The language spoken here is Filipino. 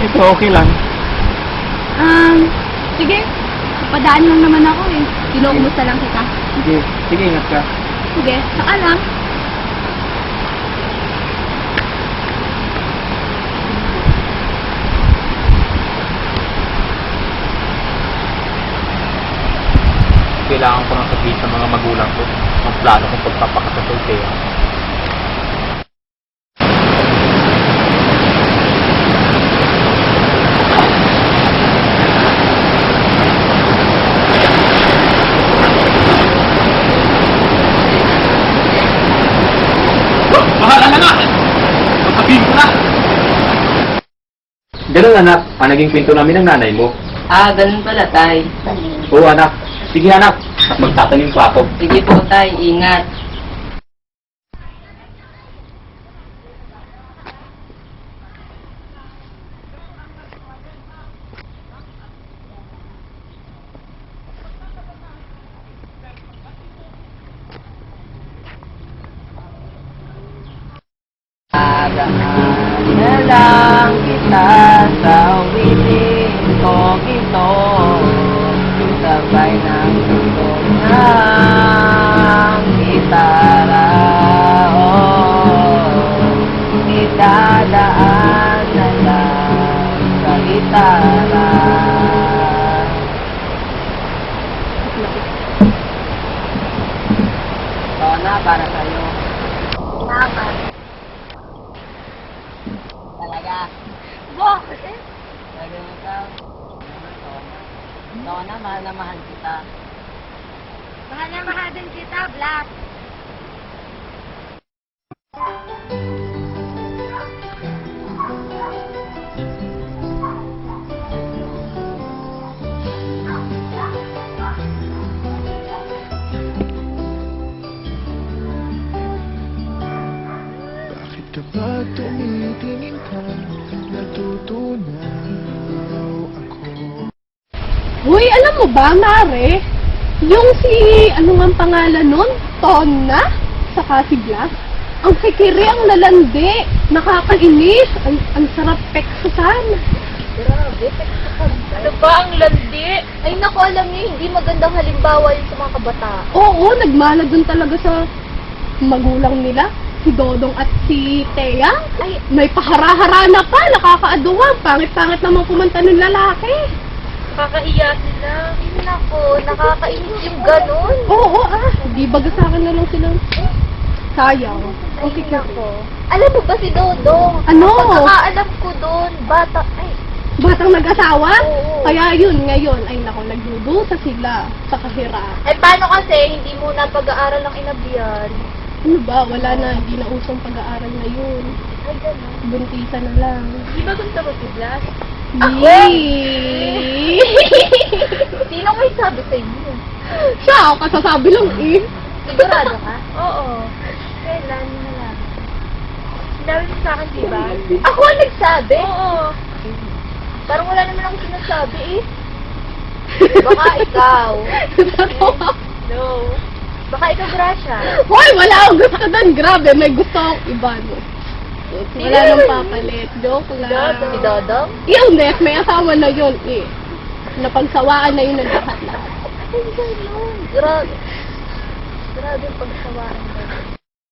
ito okay lang. Sige. Padaan lang naman ako eh. Kinukumusta lang kita. Sige, sige, ingat ka. Sige, saka lang. Kailangan ko nang sabihin sa mga magulang ko ang plano kong pagpapakasal kay Thea. Bahala na nga! Sabihin ko na! Ganun anak, ang naging pinto namin ng nanay mo. Ah, ganun pala, tay. Oo anak, sige anak, magtatanim pa ako. Sige po, tay. Ingat. Adaan na lang kita sa uwitin ko ito. Sabay ng tugtog ng gitara. Idadaan na lang sa gitara. Tona, para sa'yo. Salamat. Talaga. Bakit? Talaga ikaw. Tona, mahal na mahal kita. Mahal na mahal din kita, Black. Bakit kapag tumitingin ka, natutunaw ako? Uy, alam mo ba, Mare? Yung si, ano nga ang pangalan nun? Tonna? Saka si Blas? Ang kikiri, ang lalandi. Nakakainis. Ang sarap peksusan. Grabe, ano ba ang landi? Ay naku, alam niyo, hindi magandang halimbawa yun sa mga kabataan. Oo, nagmala dun talaga sa magulang nila. Si Dodong at si Thea. Ay, May pahara-hara na pa. Nakakaaduwang. Pangit-pangit naman kumanta ng lalaki. kakahiya sila. Ay naku, nakakainis yung ganun. Oo, di baga sa akin na lang sila. Sayang. Ay Okay, naku. Alam mo ba si Dodong? Ano? Ang pagkakaalam ko doon, bata, ay, Batang nag-asawa? Oo. Kaya yun, ngayon, ay naku, nagdudusa sila sa kahirap. ay paano kasi hindi mo na pag-aaral ng inabiyan? Ano ba, wala na, hindi na usong pag-aaral ngayon. Ay, ganun. Buntisan na lang. Di ba gusto mo si Blas? Ako? Yee! Sino may sabi sa inyo? Siya, ako kasasabi lang eh. Sigurado ka? Oo. Kailan na lang? Sinabi mo sa akin, di ba? Ako ang nagsabi? Oo. Parang wala naman akong sinasabi eh. Baka ikaw. Totoo. No. Baka ikaw, Gracia. Hoy, wala akong gusto doon. Grabe, may gusto akong iba, no? Wala nang papalit. Joke lang. Si Dodong? Yung Nes, may asawa na yun eh. Napagsawaan na yun ng lahat-lahat. Ay, ganun. Grabe. Grabe yung pagsawaan.